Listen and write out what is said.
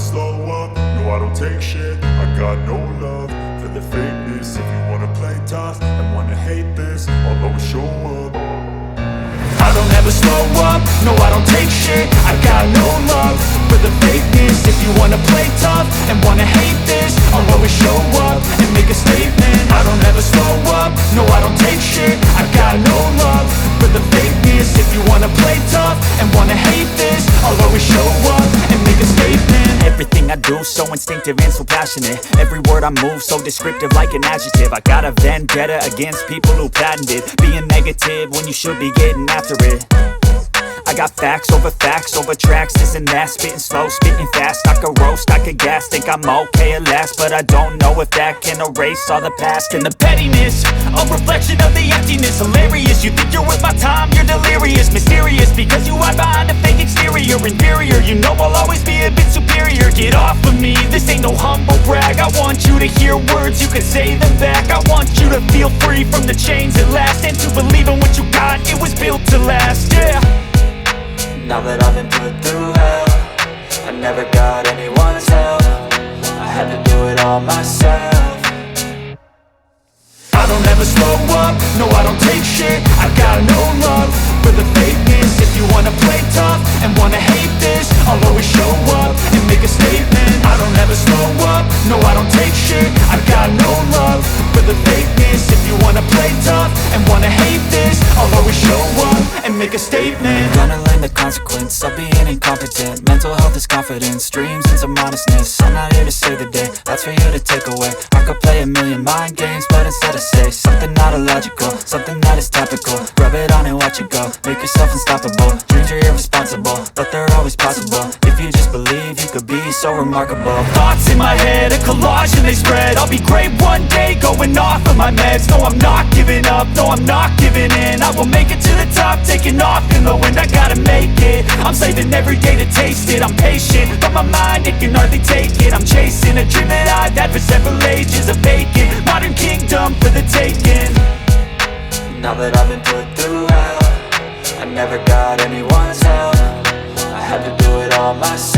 slow up, no I don't take shit. I got no love for the fakeness. If you wanna play tough and wanna hate this, I'll always show up. I don't ever slow up, no I don't take shit. I got no love for the fakeness. If you wanna play tough and wanna hate this, I'll always show up and make a statement. I don't ever slow up, no I don't take shit. I got no love for the fakeness. If you wanna play tough and wanna hate this, I'll always show up and make a statement. Everything I do so instinctive and so passionate. Every word I move so descriptive like an adjective. I got a vendetta against people who patented being negative when you should be getting after it. I got facts over tracks, this and that. Spitting slow, spitting fast, I could roast, I could gas. Think I'm okay at last, but I don't know if that can erase all the past. And the pettiness, a reflection of the emptiness. Hilarious, you think you're worth my time, you're delirious. Mysterious, because you hide behind a fake exterior. Inferior, you know I'll always be a bit superior. Get off of me, this ain't no humble brag. I want you to hear words, you can say them back. I want you to feel free from the chains at last, and to believe in what you got, it was built to last, yeah. Now that I've been put through hell, I never got anyone's help. I had to do it all myself. I don't ever slow up, no I don't take shit. I got no love for the fakeness. If you wanna play tough and wanna hate this, I'll always show up and make a statement. I don't ever slow up, no I don't take shit. I got no love for the fakeness. If you wanna play tough and wanna hate this, I'll always show up and make a statement. Gonna learn the consequence of being incompetent. Mental health is confidence, dreams and some honestness. I'm not here to save the day, that's for you to take away. I could play a million mind games, but instead I say something not illogical, something that is topical. Rub it on and watch it go, make yourself unstoppable. Dreams are irresponsible, but they're always possible. If you just believe, you could be so remarkable. Thoughts in my head, a collage and they spread. I'll be great one day, going off of my meds. No, I'm not giving up, no, I'm not giving in. I will make it to the top, taking off in the wind. I gotta make it, I'm saving every day to taste it. I'm patient, but my mind, it can hardly take it. I'm chasing a dream that I've had for several ages. A vacant, modern kingdom for the taking. Now that I've been put through hell, I never got anyone's help. I had to do it all myself.